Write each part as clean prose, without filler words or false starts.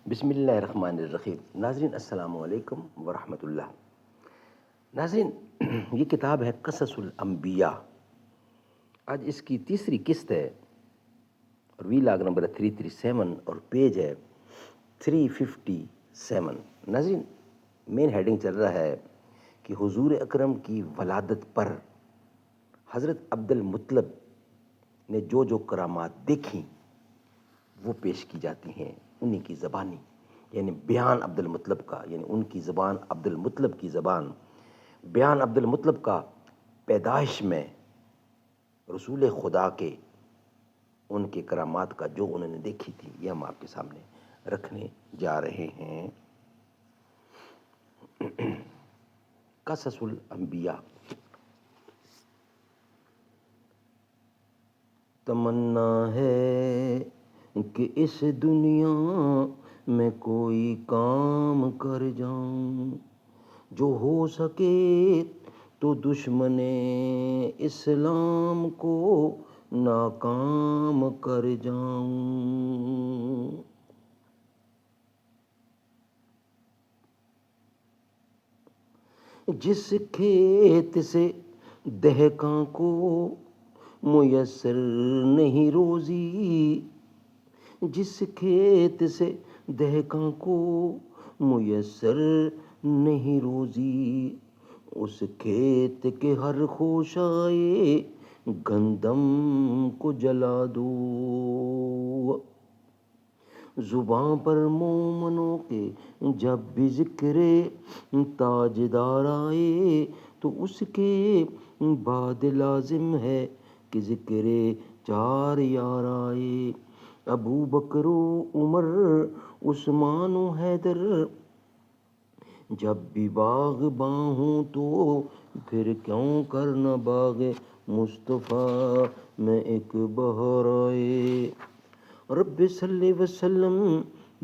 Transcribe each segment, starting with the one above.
بسم اللہ الرحمن الرحیم۔ ناظرین السلام علیکم ورحمۃ اللہ۔ ناظرین، یہ کتاب ہے قصص الانبیاء۔ آج اس کی تیسری قسط ہے اور وی لاگ نمبر 337 اور پیج ہے 357۔ ناظرین، مین ہیڈنگ چل رہا ہے کہ حضور اکرم کی ولادت پر حضرت عبد المطلب نے جو کرامات دیکھیں وہ پیش کی جاتی ہیں انہی کی زبانی، یعنی بیان عبد المطلب کا، یعنی ان کی زبان، عبد المطلب کی زبان، بیان عبد المطلب کا پیدائش میں رسول خدا کے ان کے کرامات کا جو انہوں نے دیکھی تھی، یہ ہم آپ کے سامنے رکھنے جا رہے ہیں۔ قصص الانبیاء۔ تمنا ہے کہ اس دنیا میں کوئی کام کر جاؤں، جو ہو سکے تو دشمن اسلام کو ناکام کر جاؤں۔ جس کھیت سے دہقاں کو میسر نہیں روزی، جس کھیت سے دہقاں کو میسر نہیں روزی، اس کھیت کے ہر خوشائے گندم کو جلا دو۔ زباں پر مومنوں کے جب بھی ذکر تاجدار آئے تو اس کے بعد لازم ہے کہ ذکر چار یار آئے۔ ابو بکر و عمر، عثمان و حیدر جب بھی باغباں ہوں تو پھر کیوں کرنا باغ مصطفیٰ میں ایک بہار آئے۔ رب صلی وسلم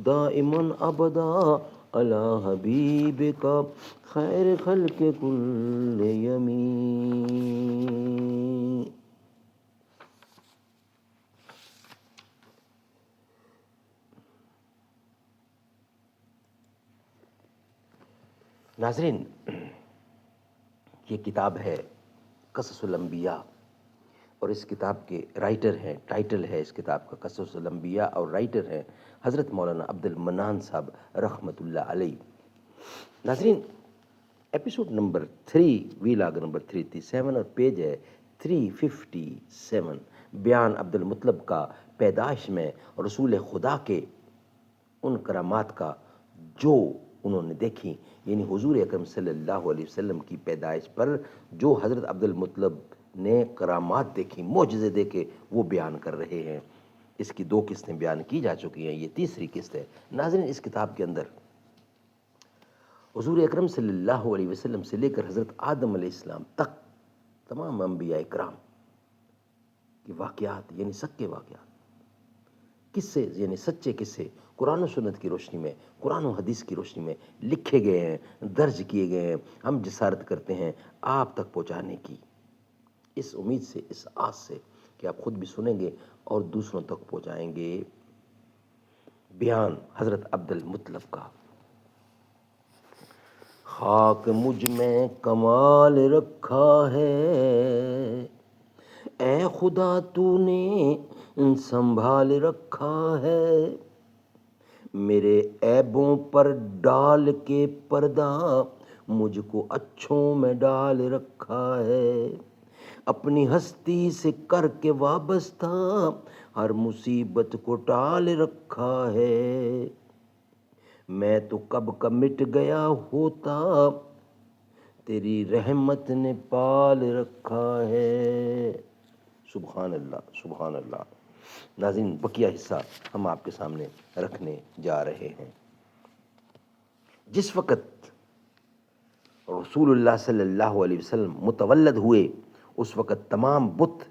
دائما ابدا علی حبیبک خیر خلق کل یمین۔ ناظرین، یہ کتاب ہے قصص الانبیاء اور اس کتاب کے رائٹر ہیں، ٹائٹل ہے اس کتاب کا قصص الانبیاء، اور رائٹر ہیں حضرت مولانا عبد المنان صاحب رحمۃ اللہ علیہ۔ ناظرین، ایپیسوڈ نمبر 3 وی لاگ نمبر 337 اور پیج ہے 357، بیان عبد المطلب کا پیدائش میں رسول خدا کے ان کرامات کا جو انہوں نے دیکھی، یعنی حضور اکرم صلی اللہ علیہ وسلم کی پیدائش پر جو حضرت عبد المطلب نے کرامات دیکھی، معجزے دیکھے، وہ بیان کر رہے ہیں۔ اس کی 2 قسطیں بیان کی جا چکی ہیں، یہ تیسری قسط ہے۔ ناظرین، اس کتاب کے اندر حضور اکرم صلی اللہ علیہ وسلم سے لے کر حضرت آدم علیہ السلام تک تمام انبیاء کرام کے واقعات، یعنی سچے واقعات، قصے، یعنی سچے قصے قرآن و سنت کی روشنی میں، قرآن و حدیث کی روشنی میں لکھے گئے ہیں، درج کیے گئے ہیں۔ ہم جسارت کرتے ہیں آپ تک پہنچانے کی، اس امید سے، اس آس سے کہ آپ خود بھی سنیں گے اور دوسروں تک پہنچائیں گے بیان حضرت عبد المطلب کا۔ خاک مجھ میں کمال رکھا ہے، اے خدا تو نے سنبھال رکھا ہے، میرے عیبوں پر ڈال کے پردہ مجھ کو اچھوں میں ڈال رکھا ہے، اپنی ہستی سے کر کے وابستہ ہر مصیبت کو ٹال رکھا ہے، میں تو کب کا مٹ گیا ہوتا تیری رحمت نے پال رکھا ہے۔ سبحان اللہ، سبحان اللہ۔ ناظرین، بقیہ حصہ ہم آپ کے سامنے رکھنے جا رہے ہیں۔ جس وقت رسول اللہ صلی اللہ علیہ وسلم متولد ہوئے، اس وقت تمام بت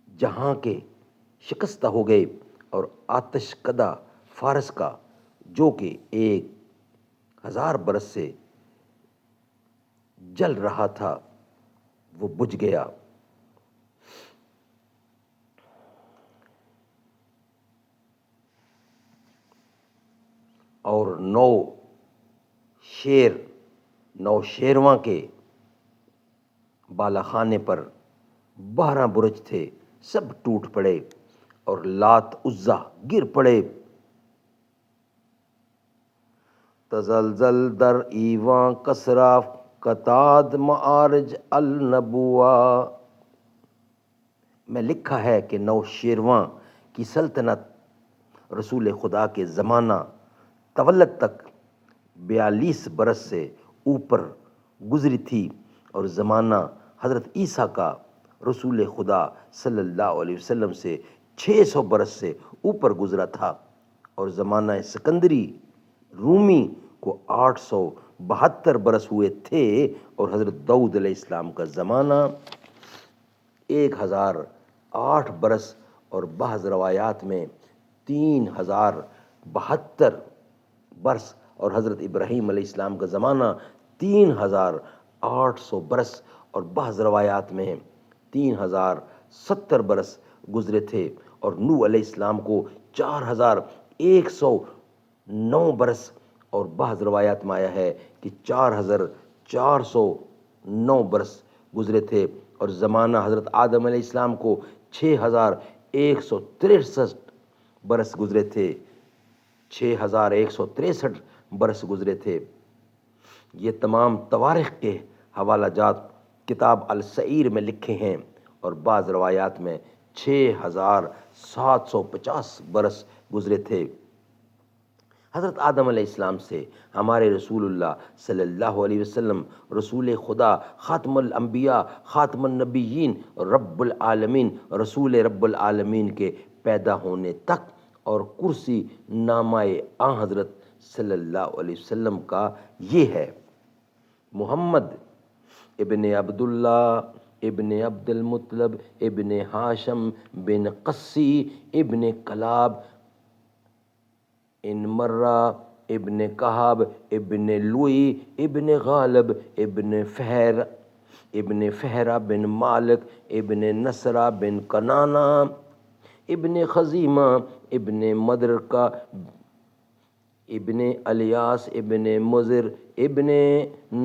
جہاں کے شکستہ ہو گئے اور آتش کدہ فارس کا، جو کہ 1000 برس سے جل رہا تھا، وہ بجھ گیا۔ اور 9 شیرواں کے بالا خانے پر 12 برج تھے، سب ٹوٹ پڑے اور لات عزا گر پڑے۔ تزلزل در ایواں کسرا کتاد معارج النبوہ۔ میں لکھا ہے کہ 9 شیرواں کی سلطنت رسول خدا کے زمانہ تولد تک 42 برس سے اوپر گزری تھی، اور زمانہ حضرت عیسیٰ کا رسول خدا صلی اللہ علیہ وسلم سے 600 برس سے اوپر گزرا تھا، اور زمانہ سکندری رومی کو 872 برس ہوئے تھے، اور حضرت داؤد علیہ السلام کا زمانہ 1008 برس، اور بعض روایات میں 3072 برس، اور حضرت ابراہیم علیہ السلام کا زمانہ 3800 برس، اور بعض روایات میں 3070 برس گزرے تھے، اور نوح علیہ السلام کو 4109 برس، اور بعض روایات میں آیا ہے کہ 4409 برس گزرے تھے، اور زمانہ حضرت آدم علیہ السلام کو 6163 برس گزرے تھے، 6163 برس گزرے تھے۔ یہ تمام تواریخ کے حوالہ جات کتاب السعیر میں لکھے ہیں، اور بعض روایات میں 6750 برس گزرے تھے۔ حضرت آدم علیہ السلام سے ہمارے رسول اللہ صلی اللہ علیہ وسلم، رسول خدا، خاتم الانبیاء، خاتم النبیین، رب العالمین، رسول رب العالمین کے پیدا ہونے تک، اور کرسی نامہ آن حضرت صلی اللہ علیہ وسلم کا یہ ہے: محمد ابن عبداللہ ابن عبد المطلب ابن ہاشم بن قسی ابن کلاب ان مرہ ابن کہاب ابن لوئی ابن غالب ابن فہرہ بن مالک ابن نصرہ بن کنانہ ابن خزیمہ ابن مدرکہ ابن الیاس ابن مضر ابن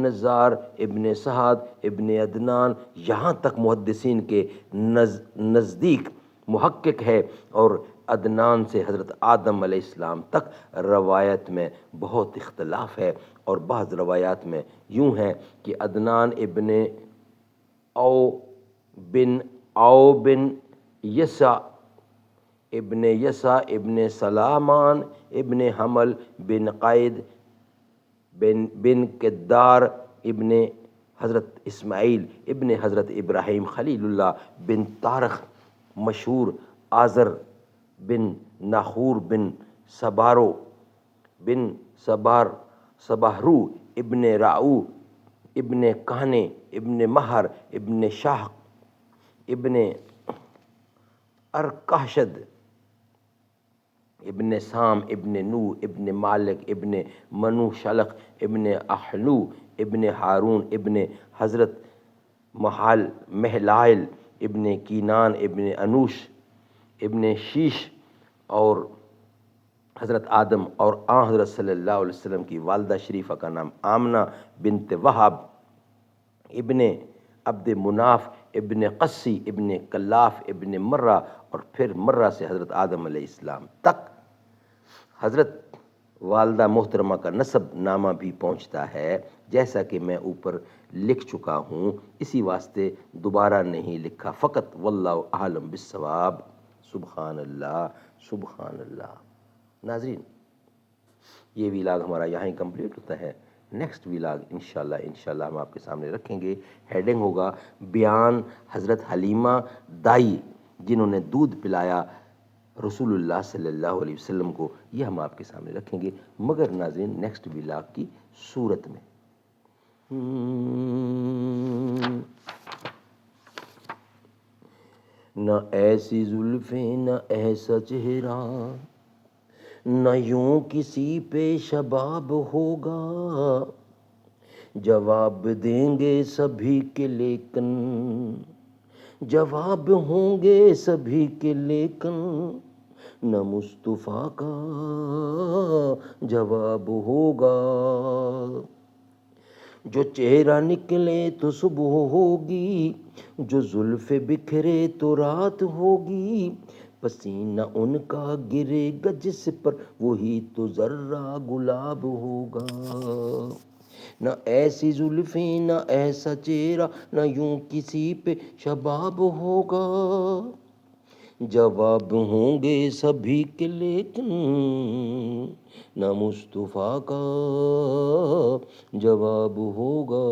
نزار ابن سعد ابن عدنان، یہاں تک محدثین کے نزدیک محقق ہے، اور عدنان سے حضرت آدم علیہ السلام تک روایت میں بہت اختلاف ہے، اور بعض روایات میں یوں ہے کہ عدنان ابن او بن یسع ابن سلامان ابن حمل بن قید بن کدار ابن حضرت اسماعیل ابن حضرت ابراہیم خلیل اللہ بن طارق مشہور آذر بن ناخور بن سبارو ابن راؤ ابن کانے ابن مہر ابن شاہق ابن ارکاشد ابن سام ابن نو ابن مالک ابن منو شلق ابن احلو ابن ہارون ابن حضرت محلائل ابن کینان ابن انوش ابن شیش، اور حضرت آدم اور آن حضرت صلی اللہ علیہ وسلم کی والدہ شریفہ کا نام آمنہ بنت وہب ابن عبد مناف ابن قسی ابن کلاف ابن مرہ، اور پھر مرہ سے حضرت آدم علیہ السلام تک حضرت والدہ محترمہ کا نسب نامہ بھی پہنچتا ہے، جیسا کہ میں اوپر لکھ چکا ہوں، اسی واسطے دوبارہ نہیں لکھا، فقط واللہ اعلم بالصواب۔ سبحان اللہ سبحان اللہ۔ ناظرین، یہ ویلاگ ہمارا یہاں ہی کمپلیٹ ہوتا ہے۔ نیکسٹ ویلاگ انشاءاللہ ہم آپ کے سامنے رکھیں گے، ہیڈنگ ہوگا بیان حضرت حلیمہ دائی جنہوں نے دودھ پلایا رسول اللہ صلی اللہ علیہ وسلم کو، یہ ہم آپ کے سامنے رکھیں گے، مگر ناظرین نیکسٹ ویلاگ کی صورت میں۔ نہ ایسی زلفیں نہ ایسا چہرہ، نہ یوں کسی پہ شباب ہوگا، جواب دیں گے سبھی کے لیکن، جواب ہوں گے سبھی کے لیکن، نہ مصطفیٰ کا جواب ہوگا، جو چہرہ نکلے تو صبح ہوگی، جو زلف بکھرے تو رات ہوگی، پسینہ ان کا گرے گا جس پر وہی تو ذرہ گلاب ہوگا۔ نہ ایسی زلفیں نہ ایسا چہرہ، نہ یوں کسی پہ شباب ہوگا، جواب ہوں گے سبھی کے لیکن نہ مصطفیٰ کا جواب ہوگا۔